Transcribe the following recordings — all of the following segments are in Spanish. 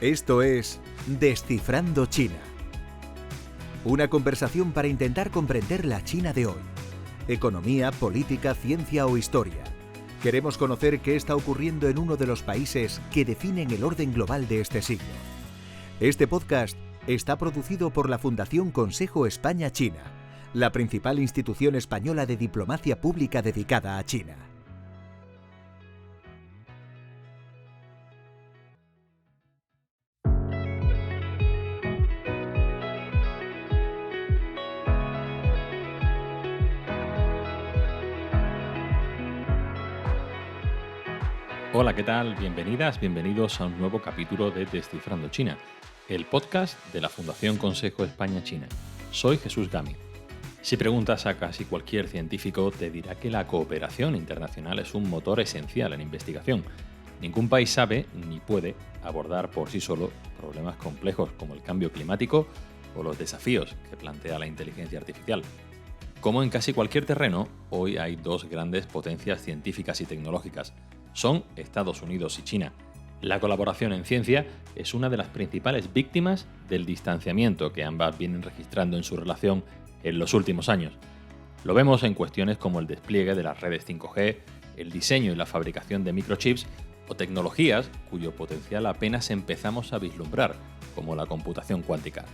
Esto es Descifrando China. Una conversación para intentar comprender la China de hoy. Economía, política, ciencia o historia. Queremos conocer qué está ocurriendo en uno de los países que definen el orden global de este siglo. Este podcast está producido por la Fundación Consejo España-China, la principal institución española de diplomacia pública dedicada a China. Hola, ¿qué tal? Bienvenidas, bienvenidos a un nuevo capítulo de Descifrando China, el podcast de la Fundación Consejo España-China. Soy Jesús Gámez. Si preguntas a casi cualquier científico, te dirá que la cooperación internacional es un motor esencial en investigación. Ningún país sabe ni puede abordar por sí solo problemas complejos como el cambio climático o los desafíos que plantea la inteligencia artificial. Como en casi cualquier terreno, hoy hay dos grandes potencias científicas y tecnológicas. Son Estados Unidos y China. La colaboración en ciencia es una de las principales víctimas del distanciamiento que ambas vienen registrando en su relación en los últimos años. Lo vemos en cuestiones como el despliegue de las redes 5G, el diseño y la fabricación de microchips o tecnologías cuyo potencial apenas empezamos a vislumbrar, como la computación cuántica.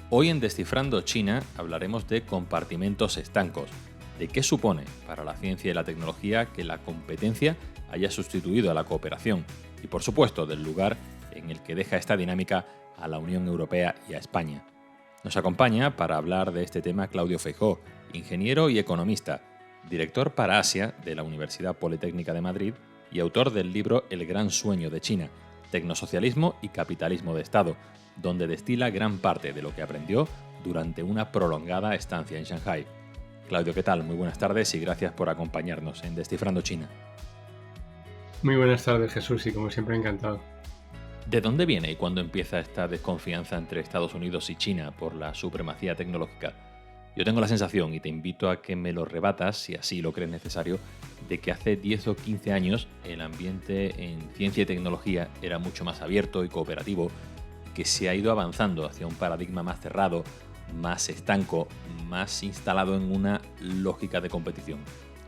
Hoy en Descifrando China hablaremos de compartimentos estancos, de qué supone para la ciencia y la tecnología que la competencia haya sustituido a la cooperación y, por supuesto, del lugar en el que deja esta dinámica a la Unión Europea y a España. Nos acompaña para hablar de este tema Claudio Feijóo, ingeniero y economista, director para Asia de la Universidad Politécnica de Madrid y autor del libro El gran sueño de China, Tecnosocialismo y Capitalismo de Estado, donde destila gran parte de lo que aprendió durante una prolongada estancia en Shanghái. Claudio, ¿qué tal? Muy buenas tardes y gracias por acompañarnos en Descifrando China. Muy buenas tardes, Jesús, y como siempre encantado. ¿De dónde viene y cuándo empieza esta desconfianza entre Estados Unidos y China por la supremacía tecnológica? Yo tengo la sensación, y te invito a que me lo rebatas si así lo crees necesario, de que hace 10 o 15 años el ambiente en ciencia y tecnología era mucho más abierto y cooperativo, que se ha ido avanzando hacia un paradigma más cerrado, más estanco, más instalado en una lógica de competición.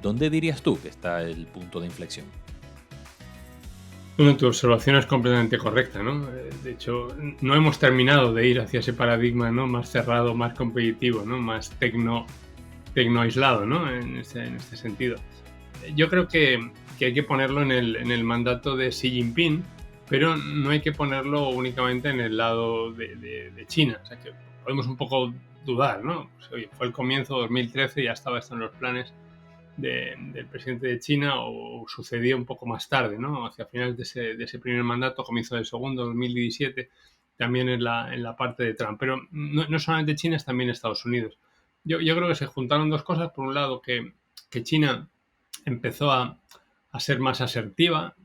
¿Dónde dirías tú que está el punto de inflexión? Bueno, tu observación es completamente correcta, ¿no? De hecho, no hemos terminado de ir hacia ese paradigma, ¿no? Más cerrado, más competitivo, ¿no? Más tecno aislado, ¿no? En este sentido. Yo creo que hay que ponerlo en el mandato de Xi Jinping, pero no hay que ponerlo únicamente en el lado de China. O sea, que podemos un poco dudar, ¿no? Pues, oye, fue el comienzo, 2013, ya estaba esto en los planes del presidente de China, o sucedió un poco más tarde, ¿no? Hacia finales de ese primer mandato, comienzo del segundo, 2017, también en la parte de Trump. Pero no solamente China, es también Estados Unidos. Yo creo que se juntaron dos cosas. Por un lado, que China empezó a ser más asertiva,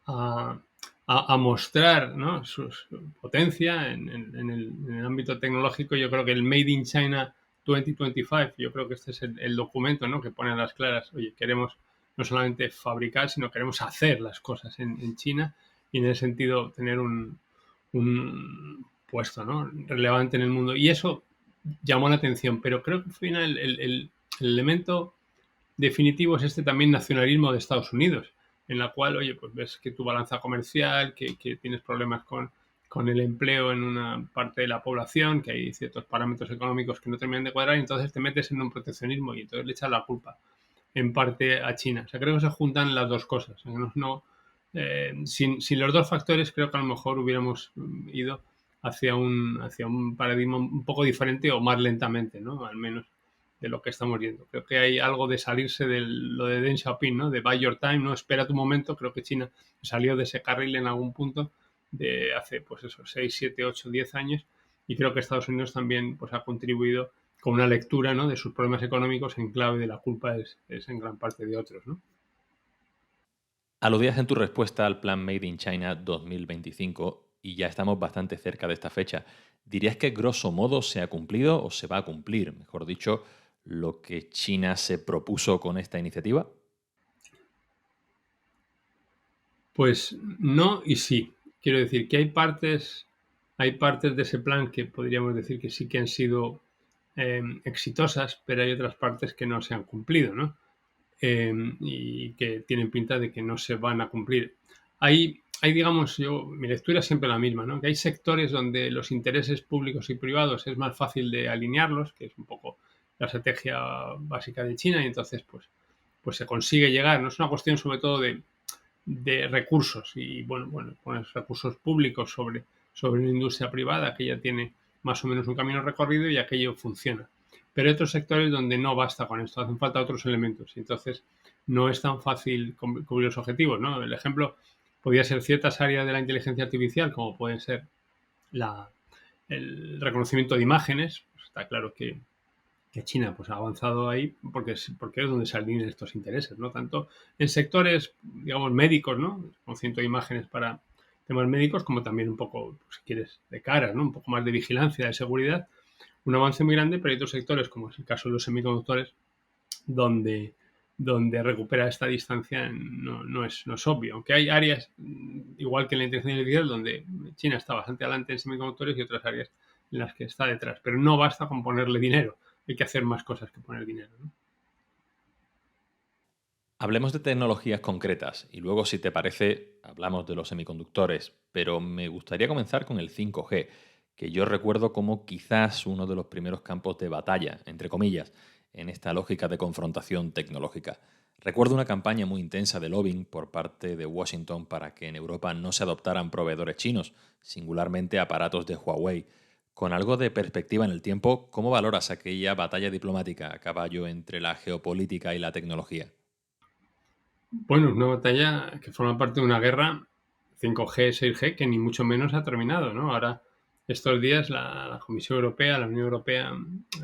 a mostrar, ¿no? su potencia en el ámbito tecnológico. Yo creo que el Made in China 2025, yo creo que este es el documento, ¿no? Que pone a las claras, oye, queremos no solamente fabricar, sino queremos hacer las cosas en China, y en ese sentido tener un puesto, ¿no? relevante en el mundo. Y eso llamó la atención, pero creo que al final el elemento definitivo es este también nacionalismo de Estados Unidos, en la cual, oye, pues ves que tu balanza comercial, que tienes problemas con el empleo en una parte de la población, que hay ciertos parámetros económicos que no terminan de cuadrar, y entonces te metes en un proteccionismo y entonces le echas la culpa en parte a China. O sea, creo que se juntan las dos cosas. O sea, sin los dos factores, creo que a lo mejor hubiéramos ido hacia un paradigma un poco diferente, o más lentamente, ¿no? Al menos de lo que estamos viendo. Creo que hay algo de salirse de lo de Deng Xiaoping, ¿no? De buy your time, ¿no? Espera tu momento. Creo que China salió de ese carril en algún punto de hace, pues eso, 6, 7, 8, 10 años, y creo que Estados Unidos también, pues, ha contribuido con una lectura, ¿no? de sus problemas económicos en clave de la culpa es en gran parte de otros, ¿no? Aludías en tu respuesta al plan Made in China 2025 y ya estamos bastante cerca de esta fecha. ¿Dirías que grosso modo se ha cumplido o se va a cumplir, mejor dicho, lo que China se propuso con esta iniciativa? Pues no y sí. Quiero decir que hay partes hay partes de ese plan que podríamos decir que sí que han sido exitosas, pero hay otras partes que no se han cumplido, ¿no? Y que tienen pinta de que no se van a cumplir. Digamos, mi lectura es siempre la misma, ¿no? Que hay sectores donde los intereses públicos y privados es más fácil de alinearlos, que es un poco la estrategia básica de China, y entonces pues se consigue llegar. No es una cuestión sobre todo de recursos y bueno, pones recursos públicos sobre una industria privada que ya tiene más o menos un camino recorrido y aquello funciona. Pero hay otros sectores donde no basta con esto, hacen falta otros elementos y entonces no es tan fácil cubrir los objetivos, ¿no? El ejemplo podría ser ciertas áreas de la inteligencia artificial, como pueden ser el reconocimiento de imágenes. Pues está claro que China pues, ha avanzado ahí porque es donde se alinean estos intereses, ¿no? Tanto en sectores, digamos, médicos, ¿no? Conocimiento de imágenes para temas médicos, como también un poco, pues, si quieres, de caras, ¿no? Un poco más de vigilancia, de seguridad. Un avance muy grande, pero hay otros sectores, como es el caso de los semiconductores, donde recuperar esta distancia no es obvio. Aunque hay áreas, igual que en la inteligencia artificial, donde China está bastante adelante en semiconductores y otras áreas en las que está detrás. Pero no basta con ponerle dinero. Hay que hacer más cosas que poner dinero, ¿no? Hablemos de tecnologías concretas y luego, si te parece, hablamos de los semiconductores, pero me gustaría comenzar con el 5G, que yo recuerdo como quizás uno de los primeros campos de batalla, entre comillas, en esta lógica de confrontación tecnológica. Recuerdo una campaña muy intensa de lobbying por parte de Washington para que en Europa no se adoptaran proveedores chinos, singularmente aparatos de Huawei. Con algo de perspectiva en el tiempo, ¿cómo valoras aquella batalla diplomática a caballo entre la geopolítica y la tecnología? Bueno, es una batalla que forma parte de una guerra 5G, 6G, que ni mucho menos ha terminado, ¿no? Ahora, estos días, la Comisión Europea, la Unión Europea,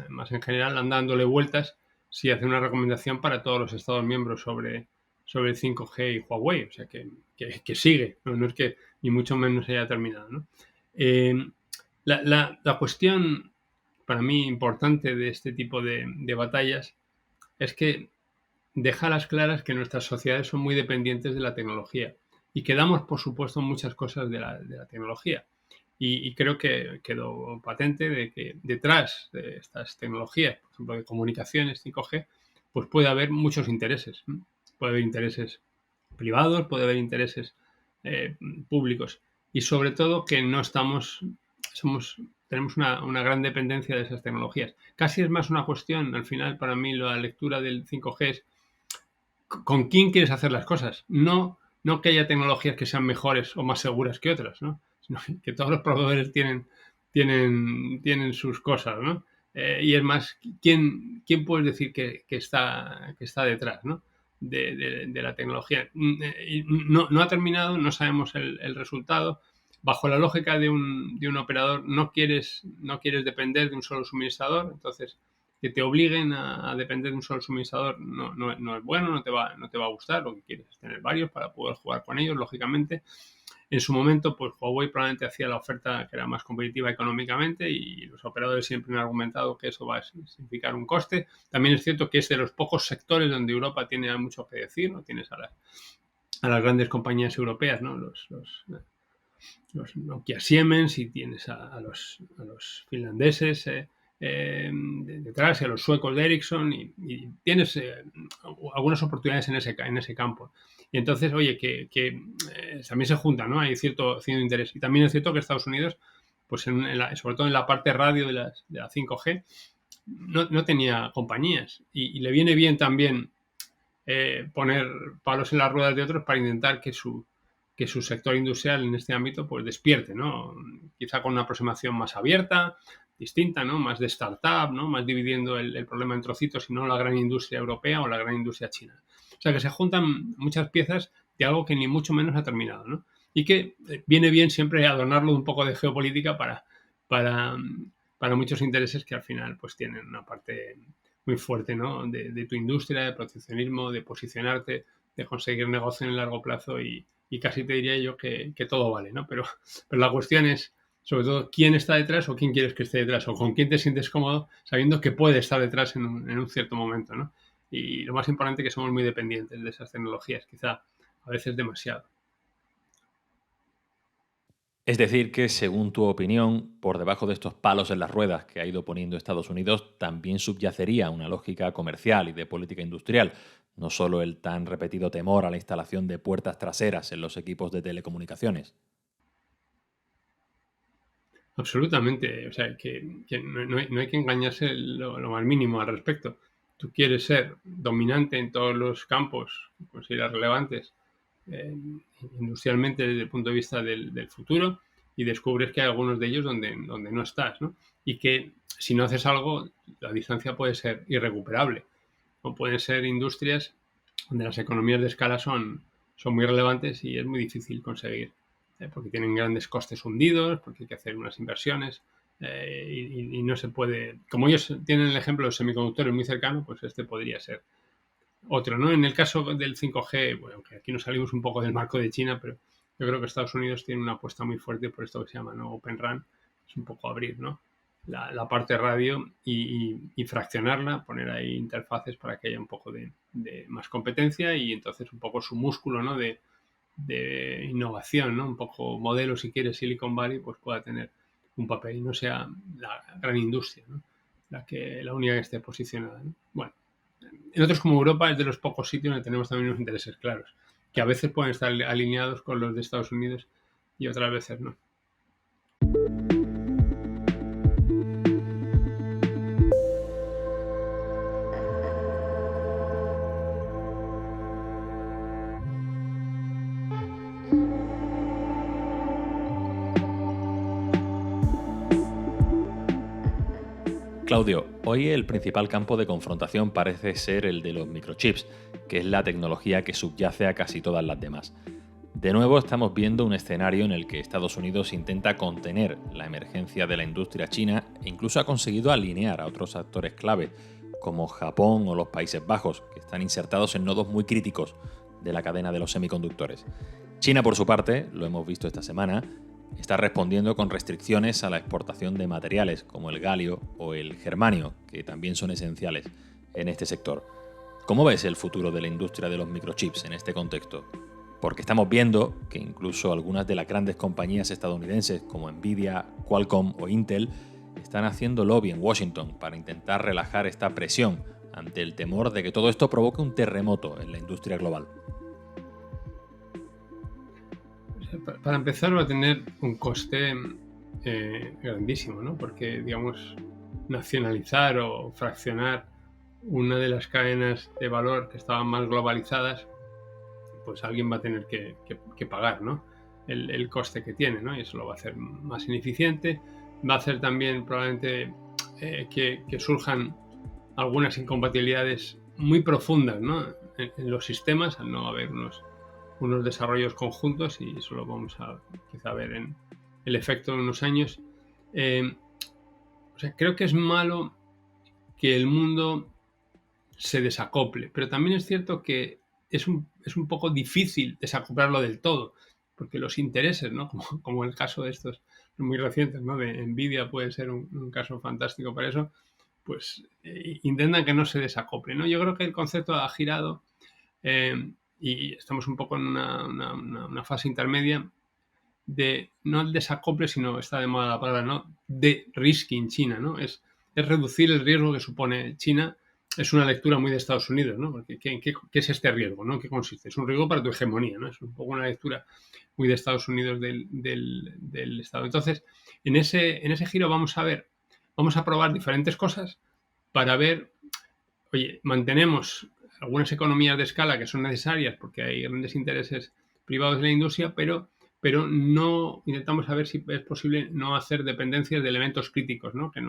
más en general, anda dándole vueltas si hace una recomendación para todos los Estados miembros sobre el 5G y Huawei. O sea, que sigue, ¿no? No es que ni mucho menos haya terminado, ¿no? Eh, la cuestión, para mí, importante de este tipo de batallas es que deja a las claras que nuestras sociedades son muy dependientes de la tecnología y que damos por supuesto muchas cosas de la tecnología. Y creo que quedó patente de que detrás de estas tecnologías, por ejemplo, de comunicaciones 5G, pues puede haber muchos intereses. Puede haber intereses privados, puede haber intereses eh, públicos. Y sobre todo que no tenemos una gran dependencia de esas tecnologías. Casi es más una cuestión, al final, para mí, la lectura del 5G es con quién quieres hacer las cosas. No que haya tecnologías que sean mejores o más seguras que otras, ¿no? Sino que todos los proveedores tienen sus cosas, ¿no? Y es más, ¿quién puedes decir que está detrás, ¿no? de la tecnología? No ha terminado, no sabemos el resultado. Bajo la lógica de un operador, no quieres depender de un solo suministrador, entonces que te obliguen a depender de un solo suministrador no es bueno, no te va a gustar. Lo que quieres es tener varios para poder jugar con ellos, lógicamente. En su momento, pues Huawei probablemente hacía la oferta que era más competitiva económicamente y los operadores siempre han argumentado que eso va a significar un coste. También es cierto que es de los pocos sectores donde Europa tiene mucho que decir, ¿no? Tienes a las grandes compañías europeas, ¿no? Los Nokia Siemens y tienes a los finlandeses detrás y a los suecos de Ericsson y tienes algunas oportunidades en ese campo. Y entonces, oye, que también se juntan, ¿no? Hay cierto interés. Y también es cierto que Estados Unidos, pues sobre todo en la parte radio de la 5G, no tenía compañías. Y le viene bien también poner palos en las ruedas de otros para intentar que su sector industrial en este ámbito pues despierte, ¿no? Quizá con una aproximación más abierta, distinta, ¿no? Más de startup, ¿no? Más dividiendo el problema en trocitos y no la gran industria europea o la gran industria china. O sea, que se juntan muchas piezas de algo que ni mucho menos ha terminado, ¿no? Y que viene bien siempre adornarlo de un poco de geopolítica para muchos intereses que al final pues tienen una parte muy fuerte, ¿no? De tu industria, de proteccionismo, de posicionarte, de conseguir negocio en el largo plazo y casi te diría yo que todo vale, ¿no? Pero la cuestión es, sobre todo, quién está detrás o quién quieres que esté detrás o con quién te sientes cómodo sabiendo que puede estar detrás en un cierto momento, ¿no? Y lo más importante es que somos muy dependientes de esas tecnologías, quizá a veces demasiado. Es decir, que según tu opinión, por debajo de estos palos en las ruedas que ha ido poniendo Estados Unidos, también subyacería una lógica comercial y de política industrial, no solo el tan repetido temor a la instalación de puertas traseras en los equipos de telecomunicaciones. Absolutamente. O sea, que no hay que engañarse lo más mínimo al respecto. Tú quieres ser dominante en todos los campos que consideras relevantes eh, industrialmente desde el punto de vista del futuro y descubres que hay algunos de ellos donde no estás, ¿no? Y que si no haces algo, la distancia puede ser irrecuperable. O pueden ser industrias donde las economías de escala son muy relevantes y es muy difícil conseguir, porque tienen grandes costes hundidos, porque hay que hacer unas inversiones y no se puede. Como ellos tienen el ejemplo de los semiconductores muy cercano, pues este podría ser otro, ¿no? En el caso del 5G, bueno, aunque aquí nos salimos un poco del marco de China, pero yo creo que Estados Unidos tiene una apuesta muy fuerte por esto que se llama, ¿no?, Open RAN, es un poco abrir, ¿no?, la parte radio y fraccionarla, poner ahí interfaces para que haya un poco de más competencia y entonces un poco su músculo, ¿no?, de innovación, ¿no?, un poco modelo, si quieres, Silicon Valley, pues pueda tener un papel y no sea la gran industria, ¿no?, la única que esté posicionada, ¿no? Bueno, en otros como Europa es de los pocos sitios donde tenemos también unos intereses claros, que a veces pueden estar alineados con los de Estados Unidos y otras veces no. Claudio, hoy el principal campo de confrontación parece ser el de los microchips, que es la tecnología que subyace a casi todas las demás. De nuevo estamos viendo un escenario en el que Estados Unidos intenta contener la emergencia de la industria china e incluso ha conseguido alinear a otros actores clave, como Japón o los Países Bajos, que están insertados en nodos muy críticos de la cadena de los semiconductores. China, por su parte, lo hemos visto esta semana, está respondiendo con restricciones a la exportación de materiales como el galio o el germanio, que también son esenciales en este sector. ¿Cómo ves el futuro de la industria de los microchips en este contexto? Porque estamos viendo que incluso algunas de las grandes compañías estadounidenses como Nvidia, Qualcomm o Intel están haciendo lobby en Washington para intentar relajar esta presión ante el temor de que todo esto provoque un terremoto en la industria global. Para empezar va a tener un coste grandísimo, ¿no? Porque, digamos, nacionalizar o fraccionar una de las cadenas de valor que estaban más globalizadas, pues alguien va a tener que pagar, ¿no?, el coste que tiene, ¿no? Y eso lo va a hacer más ineficiente. Va a hacer también probablemente que surjan algunas incompatibilidades muy profundas, ¿no?, en los sistemas, al no haber unos desarrollos conjuntos, y eso lo vamos a quizá ver en el efecto en unos años. O sea, creo que es malo que el mundo se desacople, pero también es cierto que es un poco difícil desacoplarlo del todo, porque los intereses, ¿no?, como el caso de estos muy recientes, ¿no?, de Nvidia puede ser un caso fantástico para eso, pues intentan que no se desacople, ¿no? Yo creo que el concepto ha girado y estamos un poco en una fase intermedia de no el desacople, sino está de moda la palabra, ¿no?, de risking China, ¿no? Es reducir el riesgo que supone China. Es una lectura muy de Estados Unidos, ¿no? Porque ¿qué es este riesgo, ¿no? ¿Qué consiste? Es un riesgo para tu hegemonía, ¿no? Es un poco una lectura muy de Estados Unidos del Estado. Entonces, en ese giro vamos a probar diferentes cosas para ver, oye, mantenemos algunas economías de escala que son necesarias porque hay grandes intereses privados de la industria, pero no intentamos saber si es posible no hacer dependencias de elementos críticos, ¿no?, que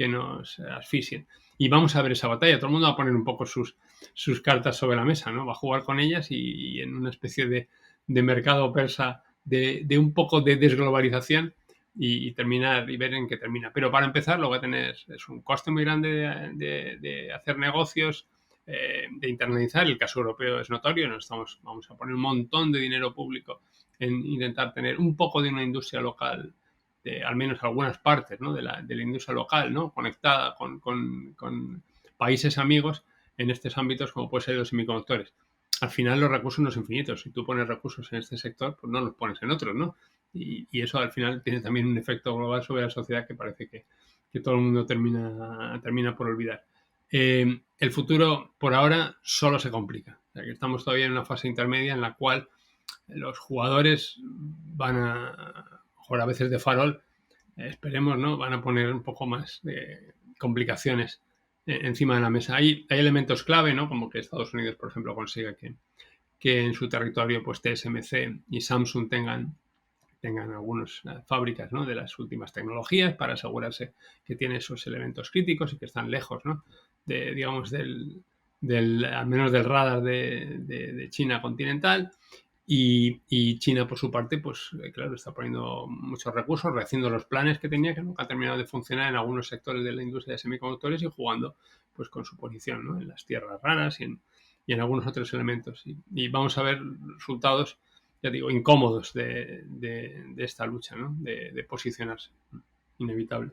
nos asfixien. Y vamos a ver esa batalla. Todo el mundo va a poner un poco sus cartas sobre la mesa, ¿no? Va a jugar con ellas y en una especie de mercado persa de un poco de desglobalización y terminar y ver en qué termina. Pero para empezar lo va a tener, es un coste muy grande de hacer negocios, de internalizar. El caso europeo es notorio. Vamos a poner un montón de dinero público en intentar tener un poco de una industria local, de al menos algunas partes, ¿no?, de la industria local, ¿no?, conectada con países amigos en estos ámbitos como puede ser los semiconductores. Al final los recursos no son infinitos. Si tú pones recursos en este sector, pues no los pones en otros, ¿no? Y eso al final tiene también un efecto global sobre la sociedad que parece que todo el mundo termina por olvidar. El futuro, por ahora, solo se complica. O sea, que estamos todavía en una fase intermedia en la cual los jugadores van a veces de farol, esperemos, ¿no? Van a poner un poco más de complicaciones encima de la mesa. Hay elementos clave, ¿no? Como que Estados Unidos, por ejemplo, consiga que en su territorio pues TSMC y Samsung tengan algunas fábricas, ¿no? De las últimas tecnologías para asegurarse que tiene esos elementos críticos y que están lejos, ¿no? Digamos, al menos del radar de China continental. Y China, por su parte, pues claro, está poniendo muchos recursos, rehaciendo los planes que tenía, que nunca han terminado de funcionar en algunos sectores de la industria de semiconductores y jugando pues con su posición, ¿no? En las tierras raras y en algunos otros elementos. Y vamos a ver resultados, ya digo, incómodos de esta lucha, ¿no? De posicionarse. Inevitable.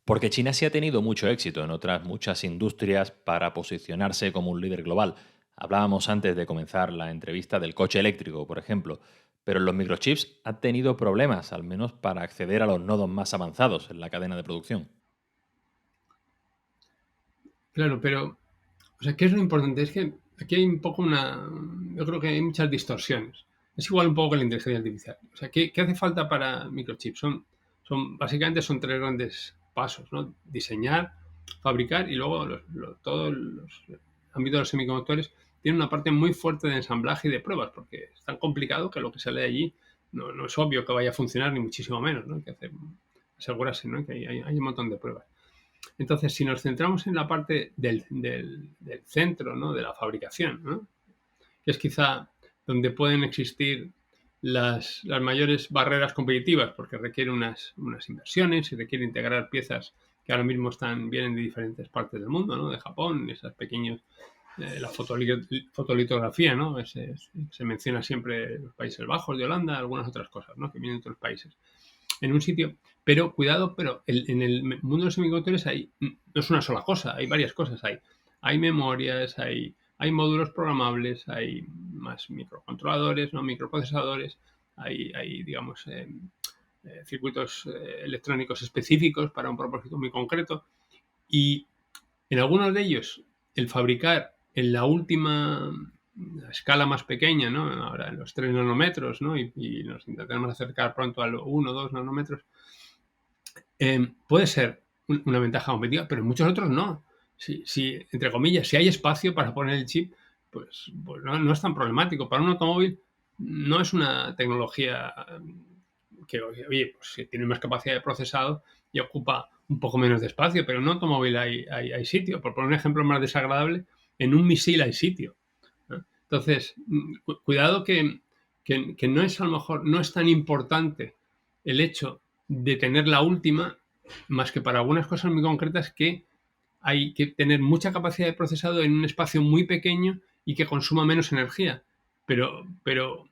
Porque China sí ha tenido mucho éxito en otras muchas industrias para posicionarse como un líder global. Hablábamos antes de comenzar la entrevista del coche eléctrico, por ejemplo, pero los microchips han tenido problemas, al menos para acceder a los nodos más avanzados en la cadena de producción. Claro, pero, o sea, ¿qué es lo importante? Es que aquí hay un poco yo creo que hay muchas distorsiones. Es igual un poco que la inteligencia artificial. O sea, ¿qué hace falta para microchips? Básicamente son tres grandes pasos, ¿no? Diseñar, fabricar y luego todos los ámbitos de los semiconductores tienen una parte muy fuerte de ensamblaje y de pruebas, porque es tan complicado que lo que sale de allí no es obvio que vaya a funcionar, ni muchísimo menos, ¿no? Hay que asegurarse, ¿no? Que hay un montón de pruebas. Entonces, si nos centramos en la parte del centro, ¿no? De la fabricación, ¿no? Que es quizá donde pueden existir las mayores barreras competitivas, porque requiere unas inversiones y requiere integrar piezas que ahora mismo vienen de diferentes partes del mundo, ¿no? De Japón, esas pequeños, la fotolitografía, ¿no? Se menciona siempre los Países Bajos, de Holanda, algunas otras cosas, ¿no? Que vienen de otros países. En un sitio, pero cuidado, en el mundo de los semiconductores no es una sola cosa, hay varias cosas. Hay memorias, hay módulos programables, hay más microcontroladores, ¿no? Microprocesadores, hay digamos, circuitos electrónicos específicos para un propósito muy concreto. Y en algunos de ellos, el fabricar en la última escala más pequeña, ¿no? Ahora en los 3 nanómetros, ¿no? Y nos intentaremos acercar pronto a los 1 o 2 nanómetros, puede ser una ventaja competitiva, pero en muchos otros no. Si, entre comillas, si hay espacio para poner el chip, pues no es tan problemático. Para un automóvil no es una tecnología que, oye, pues tiene más capacidad de procesado y ocupa un poco menos de espacio, pero en un automóvil hay sitio. Por poner un ejemplo más desagradable, en un misil hay sitio, ¿no? Entonces, cuidado que no es, a lo mejor, no es tan importante el hecho de tener la última, más que para algunas cosas muy concretas que hay que tener mucha capacidad de procesado en un espacio muy pequeño y que consuma menos energía. Pero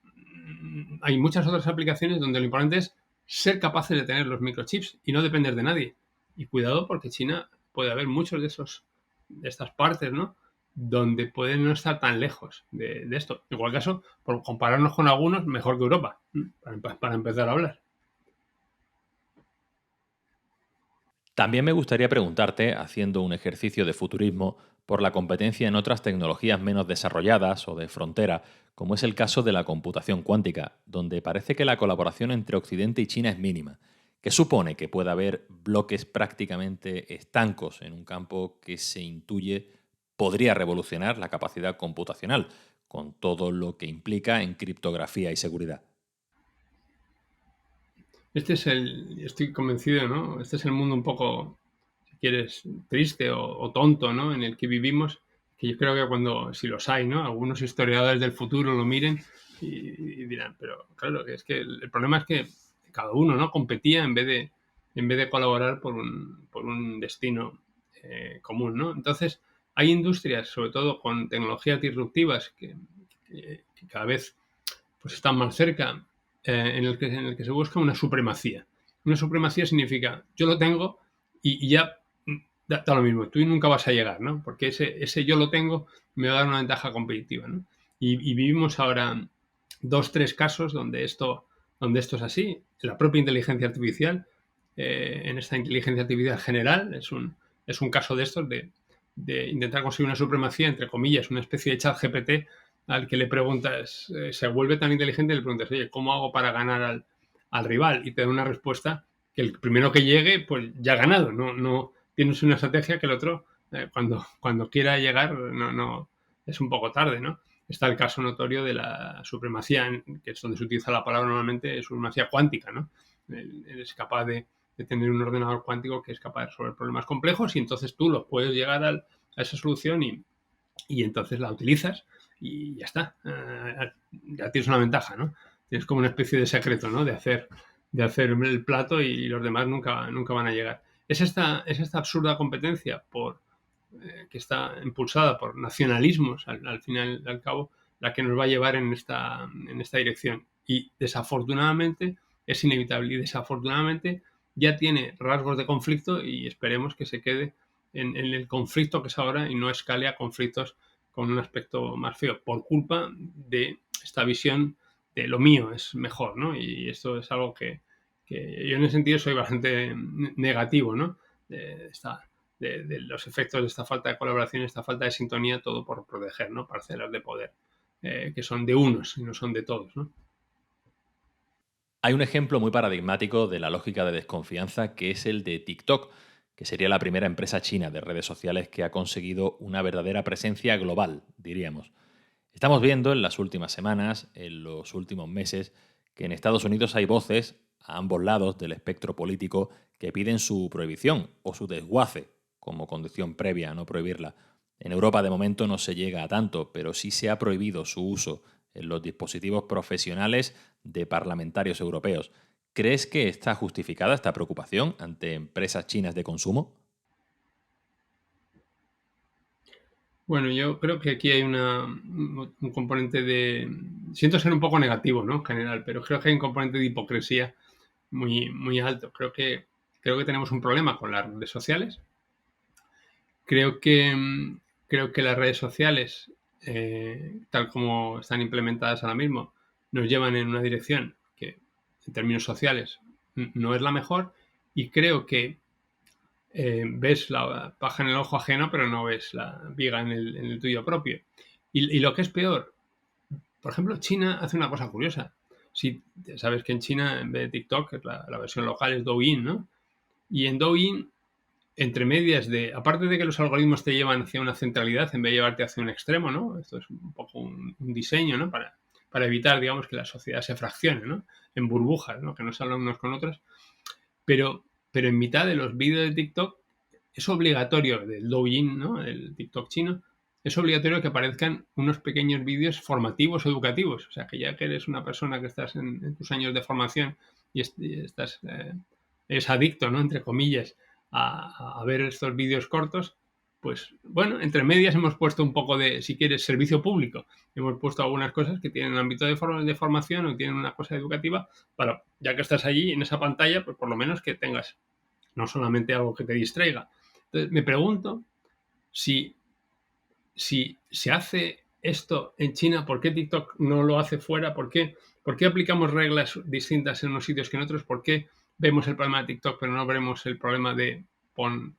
hay muchas otras aplicaciones donde lo importante es ser capaces de tener los microchips y no depender de nadie. Y cuidado, porque China puede haber muchos de estas partes, ¿no? Donde pueden no estar tan lejos de esto. En cualquier caso, por compararnos con algunos, mejor que Europa, para empezar a hablar. También me gustaría preguntarte, haciendo un ejercicio de futurismo, por la competencia en otras tecnologías menos desarrolladas o de frontera, como es el caso de la computación cuántica, donde parece que la colaboración entre Occidente y China es mínima, que supone que puede haber bloques prácticamente estancos en un campo que se intuye podría revolucionar la capacidad computacional, con todo lo que implica en criptografía y seguridad. Estoy convencido, ¿no? Este es el mundo un poco, si quieres, triste o tonto, ¿no? En el que vivimos, que yo creo que si los hay, ¿no? Algunos historiadores del futuro lo miren y dirán, pero claro, es que el problema es que cada uno, ¿no? Competía en vez de colaborar por un destino común, ¿no? Entonces, hay industrias, sobre todo con tecnologías disruptivas que cada vez pues están más cerca, en el que se busca una supremacía. Una supremacía significa, yo lo tengo y ya da lo mismo, tú nunca vas a llegar, ¿no? Porque ese yo lo tengo me va a dar una ventaja competitiva, ¿no? Y vivimos ahora 2-3 casos donde esto donde esto es así. La propia inteligencia artificial, en esta inteligencia artificial general, es un caso de estos de intentar conseguir una supremacía, entre comillas, una especie de chat GPT al que le preguntas, se vuelve tan inteligente y le preguntas, oye, ¿cómo hago para ganar al rival? Y te da una respuesta que el primero que llegue, pues ya ha ganado. No tienes una estrategia que el otro, cuando quiera llegar, no es un poco tarde, ¿no? Está el caso notorio de la supremacía, que es donde se utiliza la palabra normalmente, supremacía cuántica, ¿no? Eres capaz de tener un ordenador cuántico que es capaz de resolver problemas complejos y entonces tú lo puedes llegar a esa solución y entonces la utilizas y ya está. Ya tienes una ventaja, ¿no? Tienes como una especie de secreto, ¿no? De hacer el plato y los demás nunca van a llegar. Es esta absurda competencia que está impulsada por nacionalismos, al final y al cabo, la que nos va a llevar en esta dirección. Y desafortunadamente es inevitable. Y desafortunadamente ya tiene rasgos de conflicto y esperemos que se quede en el conflicto que es ahora y no escale a conflictos con un aspecto más feo, por culpa de esta visión de lo mío es mejor, ¿no? Y esto es algo que yo en ese sentido soy bastante negativo, ¿no? De los efectos de esta falta de colaboración, esta falta de sintonía, todo por proteger, ¿no? Parcelas de poder que son de unos y no son de todos, ¿no? Hay un ejemplo muy paradigmático de la lógica de desconfianza que es el de TikTok, que sería la primera empresa china de redes sociales que ha conseguido una verdadera presencia global, diríamos. Estamos viendo en las últimas semanas, en los últimos meses, que en Estados Unidos hay voces a ambos lados del espectro político que piden su prohibición o su desguace como condición previa a no prohibirla. En Europa de momento no se llega a tanto, pero sí se ha prohibido su uso en los dispositivos profesionales de parlamentarios europeos. ¿Crees que está justificada esta preocupación ante empresas chinas de consumo? Bueno, yo creo que aquí hay un componente de... Siento ser un poco negativo, ¿no? En general, pero creo que hay un componente de hipocresía muy alto. Creo que tenemos un problema con las redes sociales. Creo que, creo que las redes sociales, tal como están implementadas ahora mismo, nos llevan en una dirección que, en términos sociales, no es la mejor. Y creo que ves la paja en el ojo ajeno, pero no ves la viga en el tuyo propio. Y lo que es peor, por ejemplo, China hace una cosa curiosa. Si sabes que en China, en vez de TikTok, la versión local es Douyin, ¿no? Y en Douyin, entre medias aparte de que los algoritmos te llevan hacia una centralidad en vez de llevarte hacia un extremo, ¿no? Esto es un poco un diseño, ¿no? Para evitar, digamos, que la sociedad se fraccione, ¿no? En burbujas, ¿no? Que no se hablan unos con otros. Pero en mitad de los vídeos de TikTok es obligatorio, del Douyin, ¿no? El TikTok chino, es obligatorio que aparezcan unos pequeños vídeos formativos o educativos. O sea, que ya que eres una persona que estás en tus años de formación y estás, es adicto, ¿no? Entre comillas, a ver estos vídeos cortos, pues bueno, entre medias hemos puesto un poco de, si quieres, servicio público. Hemos puesto algunas cosas que tienen un ámbito de formación o tienen una cosa educativa, para, ya que estás allí en esa pantalla, pues por lo menos que tengas no solamente algo que te distraiga. Entonces, me pregunto si se hace esto en China, ¿por qué TikTok no lo hace fuera? ¿Por qué aplicamos reglas distintas en unos sitios que en otros? ¿Por qué vemos el problema de TikTok pero no vemos el problema de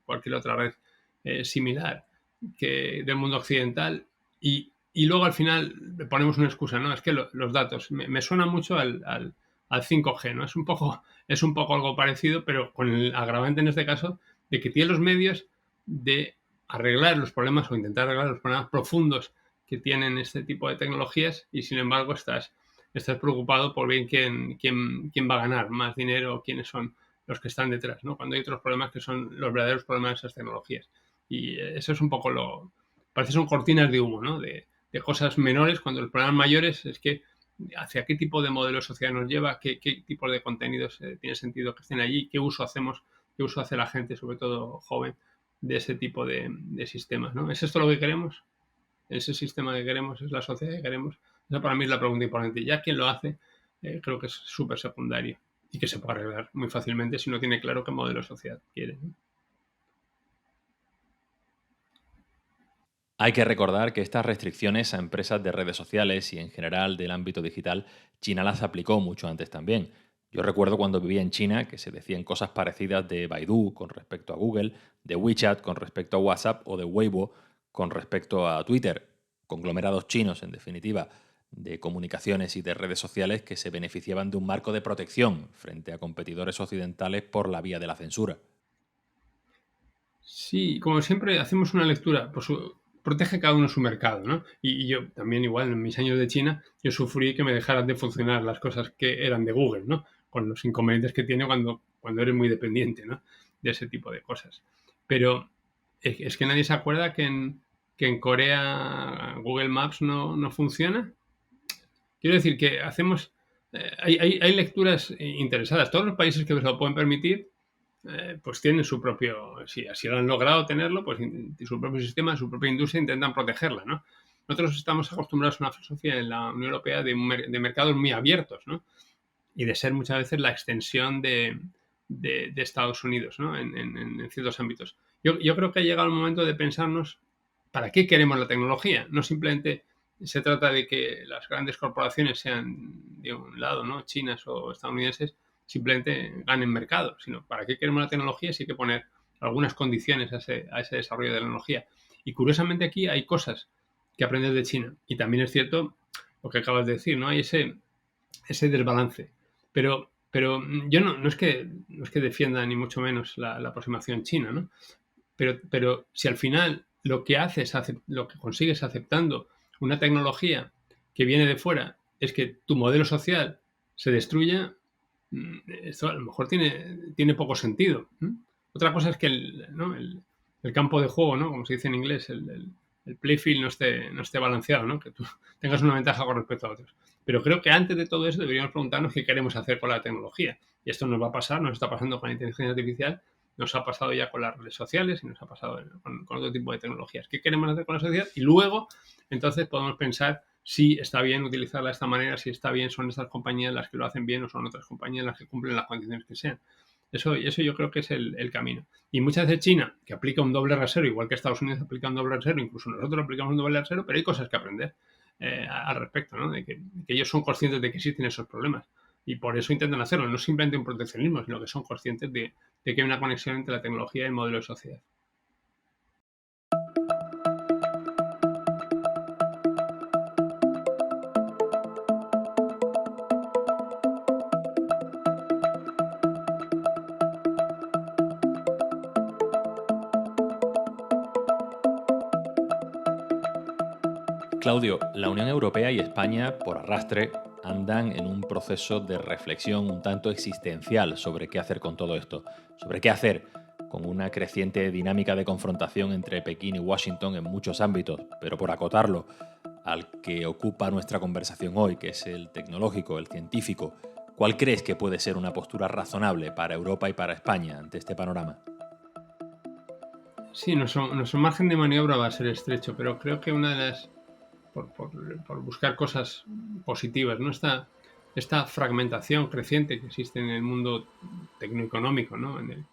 cualquier otra red similar del mundo occidental? Y luego al final le ponemos una excusa, ¿no? Es que los datos, me suena mucho al 5G, ¿no? Es un poco algo parecido, pero con el agravante en este caso de que tiene los medios de arreglar los problemas o intentar arreglar los problemas profundos que tienen este tipo de tecnologías y sin embargo estás preocupado por ver quién va a ganar más dinero o quiénes son los que están detrás, ¿no? Cuando hay otros problemas que son los verdaderos problemas de esas tecnologías. Y eso es un poco parece son cortinas de humo, ¿no? De cosas menores, cuando los problemas mayores es que hacia qué tipo de modelo de sociedad nos lleva, qué tipo de contenidos tiene sentido que estén allí, qué uso hacemos, qué uso hace la gente, sobre todo joven, de ese tipo de sistemas, ¿no? ¿Es esto lo que queremos? ¿Ese sistema que queremos? ¿Es la sociedad que queremos? Esa para mí es la pregunta importante. Ya quien lo hace, creo que es súper secundario y que se puede arreglar muy fácilmente si no tiene claro qué modelo de sociedad quiere, ¿no? Hay que recordar que estas restricciones a empresas de redes sociales y en general del ámbito digital, China las aplicó mucho antes también. Yo recuerdo cuando vivía en China que se decían cosas parecidas de Baidu con respecto a Google, de WeChat con respecto a WhatsApp o de Weibo con respecto a Twitter. Conglomerados chinos, en definitiva, de comunicaciones y de redes sociales que se beneficiaban de un marco de protección frente a competidores occidentales por la vía de la censura. Sí, como siempre hacemos una lectura, pues protege cada uno su mercado, ¿no? Y yo también igual en mis años de China, yo sufrí que me dejaran de funcionar las cosas que eran de Google, ¿no? Con los inconvenientes que tiene cuando eres muy dependiente, ¿no? De ese tipo de cosas. Pero es que nadie se acuerda que en Corea Google Maps no funciona. Quiero decir que hay lecturas interesadas. Todos los países que se lo pueden permitir pues tienen su propio, si así lo han logrado tenerlo, pues su propio sistema, su propia industria, intentan protegerla, ¿no? Nosotros estamos acostumbrados a una filosofía en la Unión Europea de mercados muy abiertos, ¿no? Y de ser muchas veces la extensión de Estados Unidos, ¿no? En ciertos ámbitos. Yo creo que ha llegado el momento de pensarnos para qué queremos la tecnología. No simplemente se trata de que las grandes corporaciones sean de un lado, ¿no? Chinas o estadounidenses, simplemente ganen mercado, sino para qué queremos la tecnología si hay que poner algunas condiciones a ese desarrollo de la tecnología. Y curiosamente aquí hay cosas que aprender de China. Y también es cierto lo que acabas de decir, ¿no? Hay ese desbalance. Pero yo no es que defienda ni mucho menos la aproximación china, ¿no? Pero si al final lo que haces, lo que consigues aceptando una tecnología que viene de fuera es que tu modelo social se destruya, esto a lo mejor tiene poco sentido. Otra cosa es que el campo de juego, ¿no? Como se dice en inglés, el playfield no esté balanceado, ¿no? Que tú tengas una ventaja con respecto a otros. Pero creo que antes de todo eso deberíamos preguntarnos qué queremos hacer con la tecnología. Y esto nos va a pasar, nos está pasando con la inteligencia artificial, nos ha pasado ya con las redes sociales y nos ha pasado con otro tipo de tecnologías. ¿Qué queremos hacer con la sociedad? Y luego, entonces, podemos pensar si está bien utilizarla de esta manera, si está bien, son estas compañías las que lo hacen bien o son otras compañías las que cumplen las condiciones que sean. Eso yo creo que es el camino. Y muchas veces China, que aplica un doble rasero, igual que Estados Unidos aplica un doble rasero, incluso nosotros aplicamos un doble rasero, pero hay cosas que aprender al respecto, ¿no? De que ellos son conscientes de que existen esos problemas. Y por eso intentan hacerlo, no simplemente un proteccionismo, sino que son conscientes de que hay una conexión entre la tecnología y el modelo de sociedad. Claudio, la Unión Europea y España, por arrastre, andan en un proceso de reflexión un tanto existencial sobre qué hacer con todo esto, sobre qué hacer con una creciente dinámica de confrontación entre Pekín y Washington en muchos ámbitos, pero por acotarlo al que ocupa nuestra conversación hoy, que es el tecnológico, el científico, ¿cuál crees que puede ser una postura razonable para Europa y para España ante este panorama? Sí, nuestro margen de maniobra va a ser estrecho, pero creo que una de las por buscar cosas positivas, ¿no? Esta fragmentación creciente que existe en el mundo tecnoeconómico, ¿no? En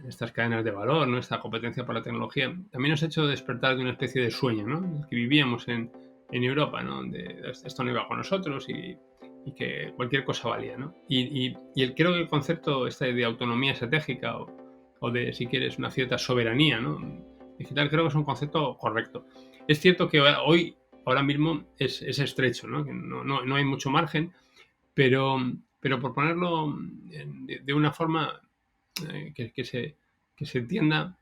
estas cadenas de valor, ¿no? Esta competencia por la tecnología, también nos ha hecho despertar de una especie de sueño, ¿no? En el que vivíamos en Europa, ¿no? Donde esto no iba con nosotros y que cualquier cosa valía, ¿no? Creo que el concepto de autonomía estratégica o de, si quieres, una cierta soberanía, ¿no? Digital, creo que es un concepto correcto. Es cierto que ahora mismo es estrecho, ¿no? Que no hay mucho margen, pero por ponerlo de una forma que se entienda,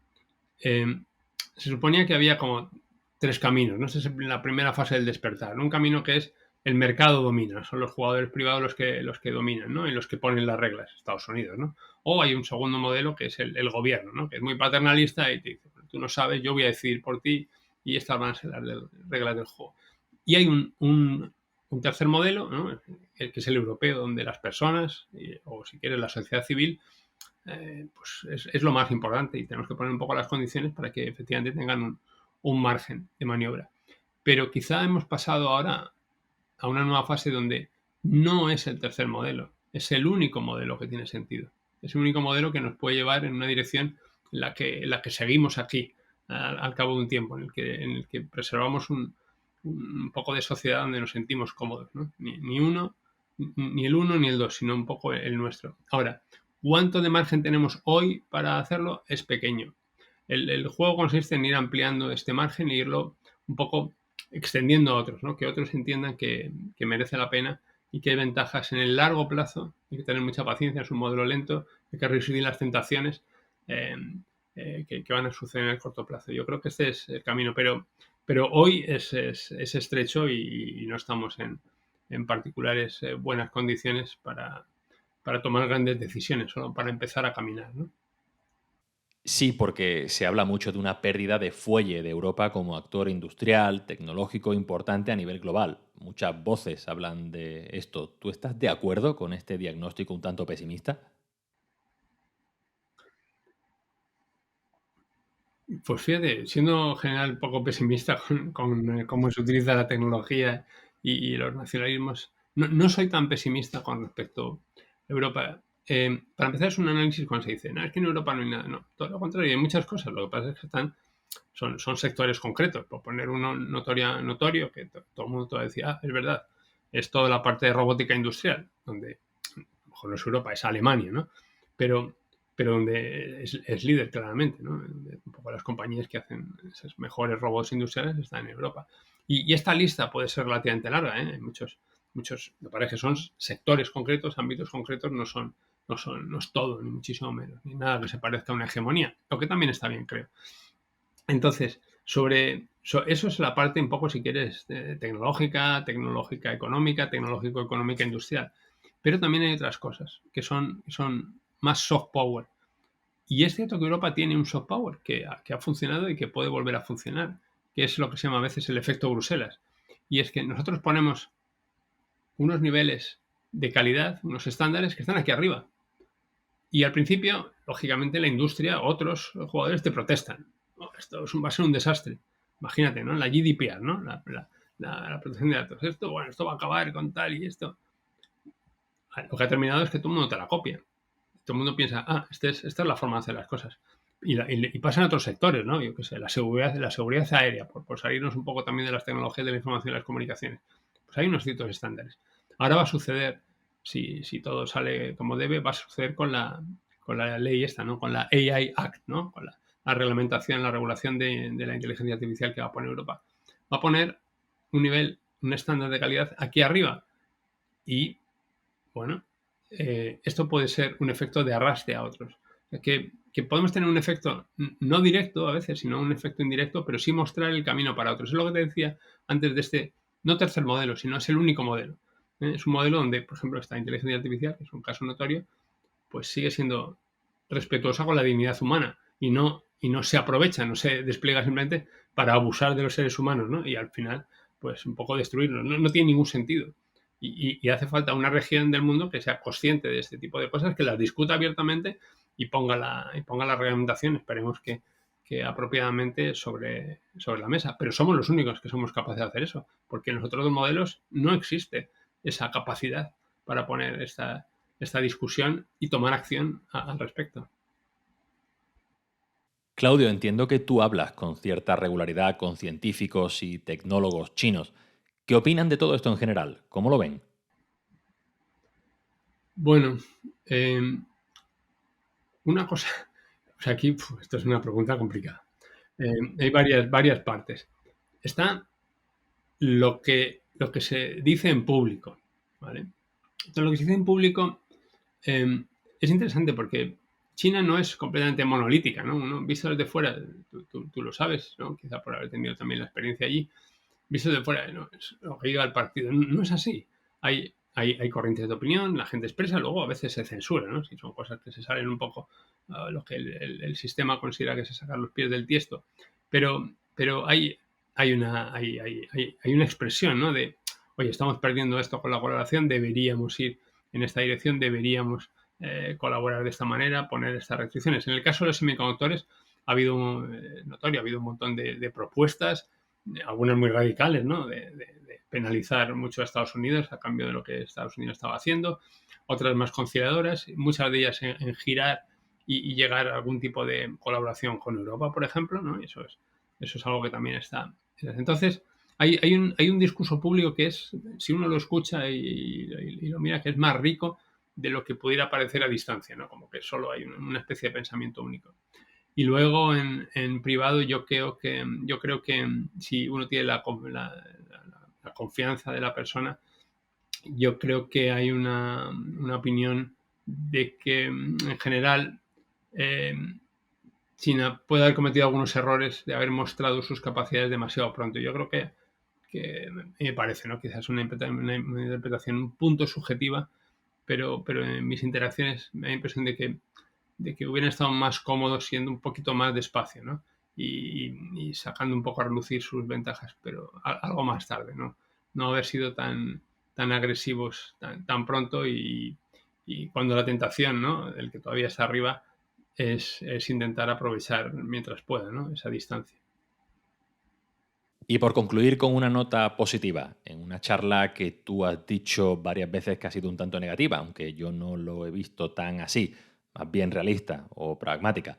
se suponía que había como tres caminos, ¿no? Esa es la primera fase del despertar, ¿no? Un camino que es el mercado domina, son los jugadores privados los que dominan, ¿no? Y los que ponen las reglas, Estados Unidos, ¿no? O hay un segundo modelo que es el gobierno, ¿no? Que es muy paternalista y te dice, tú no sabes, yo voy a decidir por ti y estas van a ser las reglas del juego. Y hay un tercer modelo, ¿no? Que es el europeo, donde las personas, o si quieres la sociedad civil, pues es lo más importante y tenemos que poner un poco las condiciones para que efectivamente tengan un margen de maniobra. Pero quizá hemos pasado ahora a una nueva fase donde no es el tercer modelo, es el único modelo que tiene sentido. Es el único modelo que nos puede llevar en una dirección en la que seguimos aquí, al cabo de un tiempo en el que preservamos un poco de sociedad donde nos sentimos cómodos, ¿no? Ni el uno ni el dos, sino un poco el nuestro. Ahora, ¿cuánto de margen tenemos hoy para hacerlo? Es pequeño. El juego consiste en ir ampliando este margen e irlo un poco extendiendo a otros, ¿no? Que otros entiendan que merece la pena y que hay ventajas en el largo plazo. Hay que tener mucha paciencia, es un modelo lento, hay que resistir las tentaciones que van a suceder en el corto plazo. Yo creo que este es el camino, pero hoy es estrecho y no estamos en particulares buenas condiciones para tomar grandes decisiones, solo para empezar a caminar, ¿no? Sí, porque se habla mucho de una pérdida de fuelle de Europa como actor industrial, tecnológico importante a nivel global. Muchas voces hablan de esto. ¿Tú estás de acuerdo con este diagnóstico un tanto pesimista? Pues fíjate, siendo en general un poco pesimista con cómo se utiliza la tecnología y los nacionalismos, no soy tan pesimista con respecto a Europa. Para empezar, es un análisis cuando se dice, no, es que en Europa no hay nada. No, todo lo contrario, hay muchas cosas. Lo que pasa es que son sectores concretos. Por poner uno notorio, que todo el mundo te va a decir, es verdad, es toda la parte de robótica industrial, donde a lo mejor no es Europa, es Alemania, ¿no? Pero donde es líder claramente, ¿no? Un poco las compañías que hacen esos mejores robots industriales están en Europa. Y esta lista puede ser relativamente larga, ¿eh? Muchos, me parece que son sectores concretos, ámbitos concretos, no es todo, ni muchísimo menos, ni nada que se parezca a una hegemonía, lo que también está bien, creo. Entonces, eso es la parte un poco, si quieres, tecnológica económica, tecnológico-económica industrial. Pero también hay otras cosas que son más soft power. Y es cierto que Europa tiene un soft power que ha funcionado y que puede volver a funcionar, que es lo que se llama a veces el efecto Bruselas. Y es que nosotros ponemos unos niveles de calidad, unos estándares que están aquí arriba. Y al principio, lógicamente, la industria, otros jugadores te protestan. Oh, esto va a ser un desastre. Imagínate, ¿no? La GDPR, ¿no? La protección de datos. Esto va a acabar con tal y esto. Lo que ha terminado es que todo el mundo te la copia. Todo el mundo piensa, esta es la forma de hacer las cosas. Y pasa en otros sectores, ¿no? Yo qué sé, la seguridad aérea, por salirnos un poco también de las tecnologías de la información y las comunicaciones. Pues hay unos ciertos estándares. Ahora va a suceder, si todo sale como debe, va a suceder con la ley esta, ¿no? Con la AI Act, ¿no? Con la reglamentación, la regulación de la inteligencia artificial que va a poner Europa. Va a poner un estándar de calidad aquí arriba. Y, bueno, esto puede ser un efecto de arrastre a otros. Que podemos tener un efecto no directo a veces, sino un efecto indirecto, pero sí mostrar el camino para otros. Es lo que te decía antes de este, no tercer modelo, sino es el único modelo. Es un modelo donde, por ejemplo, esta inteligencia artificial, que es un caso notorio, pues sigue siendo respetuosa con la dignidad humana y no se aprovecha, no se despliega simplemente para abusar de los seres humanos, ¿no? Y al final, pues un poco destruirlos. No tiene ningún sentido. Y hace falta una región del mundo que sea consciente de este tipo de cosas, que las discuta abiertamente y ponga la reglamentación, esperemos que apropiadamente sobre la mesa. Pero somos los únicos que somos capaces de hacer eso, porque en los otros dos modelos no existe esa capacidad para poner esta discusión y tomar acción al respecto. Claudio, entiendo que tú hablas con cierta regularidad con científicos y tecnólogos chinos. ¿Qué opinan de todo esto en general? ¿Cómo lo ven? Bueno, una cosa, o sea, aquí esto es una pregunta complicada. Hay varias partes. Está lo que se dice en público, ¿vale? Entonces, lo que se dice en público es interesante porque China no es completamente monolítica, ¿no? Uno, visto desde fuera, tú lo sabes, ¿no? Quizá por haber tenido también la experiencia allí, visto desde fuera, ¿no? Es lo que diga el partido. No es así. Hay corrientes de opinión, la gente expresa, luego a veces se censura, ¿no? Si son cosas que se salen un poco a lo que el sistema considera que se sacan los pies del tiesto. Pero hay una expresión, ¿no? De, oye, estamos perdiendo esto con la colaboración, deberíamos ir en esta dirección, deberíamos colaborar de esta manera, poner estas restricciones. En el caso de los semiconductores ha habido un montón de propuestas, algunas muy radicales, ¿no? De penalizar mucho a Estados Unidos a cambio de lo que Estados Unidos estaba haciendo, otras más conciliadoras, muchas de ellas en girar y llegar a algún tipo de colaboración con Europa, por ejemplo, ¿no? Y eso es algo que también está. Entonces, hay un discurso público que es, si uno lo escucha y lo mira, que es más rico de lo que pudiera parecer a distancia, ¿no? Como que solo hay una especie de pensamiento único. Y luego en privado yo creo que si uno tiene la confianza de la persona, yo creo que hay una opinión de que en general China puede haber cometido algunos errores de haber mostrado sus capacidades demasiado pronto. Yo creo que me parece, ¿no? Quizás una interpretación un punto subjetiva, pero en mis interacciones me da la impresión de que hubieran estado más cómodos siendo un poquito más despacio, ¿no? Y sacando un poco a relucir sus ventajas, pero algo más tarde, ¿no? No haber sido tan agresivos tan pronto y cuando la tentación, ¿no? El que todavía está arriba es intentar aprovechar mientras pueda, ¿no? Esa distancia. Y por concluir con una nota positiva, en una charla que tú has dicho varias veces que ha sido un tanto negativa, aunque yo no lo he visto tan así, más bien realista o pragmática,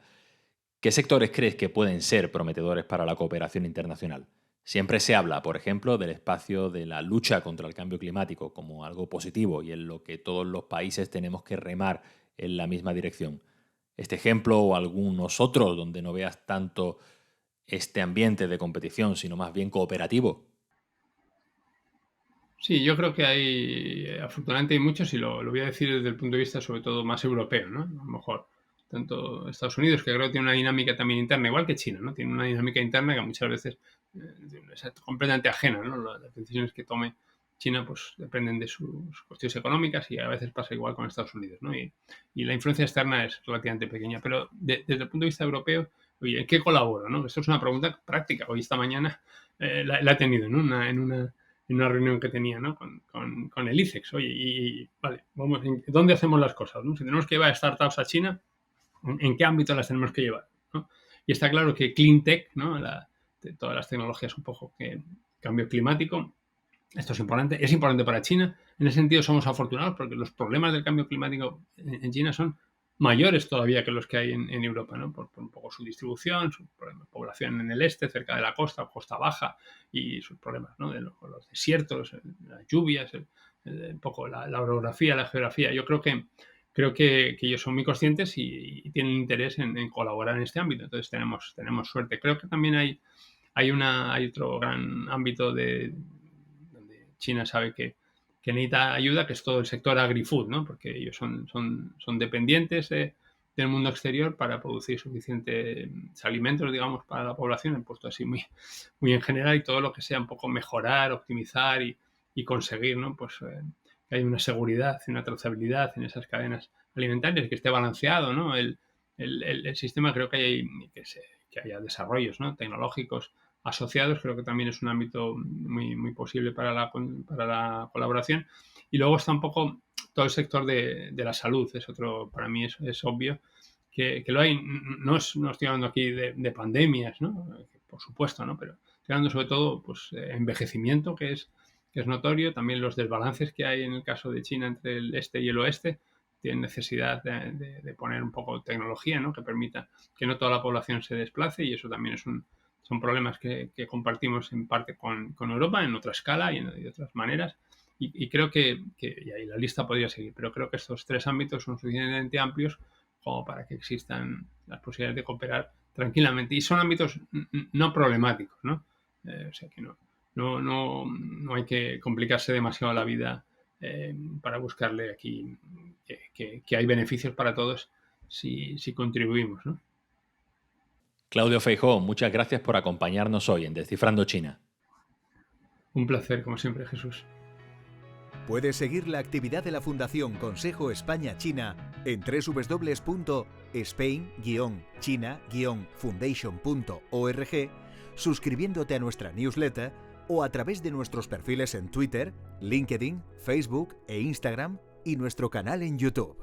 ¿qué sectores crees que pueden ser prometedores para la cooperación internacional? Siempre se habla, por ejemplo, del espacio de la lucha contra el cambio climático como algo positivo y en lo que todos los países tenemos que remar en la misma dirección. Este ejemplo o algunos otros donde no veas tanto este ambiente de competición, sino más bien cooperativo. Sí, yo creo que afortunadamente hay muchos, y lo voy a decir desde el punto de vista sobre todo más europeo, ¿no? A lo mejor tanto Estados Unidos, que creo que tiene una dinámica también interna, igual que China, ¿no? Tiene una dinámica interna que muchas veces es completamente ajena, ¿no? Las decisiones que tome China pues dependen de sus cuestiones económicas, y a veces pasa igual con Estados Unidos, ¿no? Y la influencia externa es relativamente pequeña, pero desde el punto de vista europeo, oye, ¿en qué colaboro, no? Esto es una pregunta práctica. Hoy, esta mañana, la he tenido, ¿no? en una reunión que tenía, ¿no? con el ICEX. Oye, vale, ¿dónde hacemos las cosas, ¿no? Si tenemos que llevar startups a China, ¿en qué ámbito las tenemos que llevar, ¿no? Y está claro que Clean Tech, ¿no? Todas las tecnologías un poco que cambio climático, esto es importante para China. En ese sentido somos afortunados porque los problemas del cambio climático en China son mayores todavía que los que hay en Europa, ¿no? Por un poco su distribución, su población en el este, cerca de la costa baja, y sus problemas, ¿no? De los desiertos, las lluvias, un poco la orografía, la geografía. Yo creo que ellos son muy conscientes y tienen interés en colaborar en este ámbito. Entonces tenemos suerte. Creo que también hay otro gran ámbito donde China sabe que necesita ayuda, que es todo el sector agri-food, ¿no? Porque ellos son dependientes del mundo exterior para producir suficientes alimentos, digamos, para la población, puesto así muy, muy en general, y todo lo que sea un poco mejorar, optimizar y conseguir, ¿no? Pues que haya una seguridad y una trazabilidad en esas cadenas alimentarias, que esté balanceado, ¿no? El sistema. Creo que haya desarrollos, ¿no? Tecnológicos asociados, creo que también es un ámbito muy, muy posible para la colaboración. Y luego está un poco todo el sector de la salud. Es otro, para mí es obvio que lo hay. No estoy hablando aquí de pandemias, ¿no? Por supuesto, ¿no? Pero estoy hablando sobre todo pues envejecimiento, que es notorio. También los desbalances que hay en el caso de China entre el este y el oeste. Tienen necesidad de poner un poco de tecnología, ¿no? Que permita que no toda la población se desplace, y eso también son problemas que compartimos en parte con Europa, en otra escala y de otras maneras. Y creo que y ahí la lista podría seguir, pero creo que estos tres ámbitos son suficientemente amplios como para que existan las posibilidades de cooperar tranquilamente. Y son ámbitos no problemáticos, ¿no? O sea que no hay que complicarse demasiado la vida para buscarle aquí que hay beneficios para todos si contribuimos, ¿no? Claudio Feijóo, muchas gracias por acompañarnos hoy en Descifrando China. Un placer, como siempre, Jesús. Puedes seguir la actividad de la Fundación Consejo España-China en www.spain-china-foundation.org, suscribiéndote a nuestra newsletter o a través de nuestros perfiles en Twitter, LinkedIn, Facebook e Instagram, y nuestro canal en YouTube.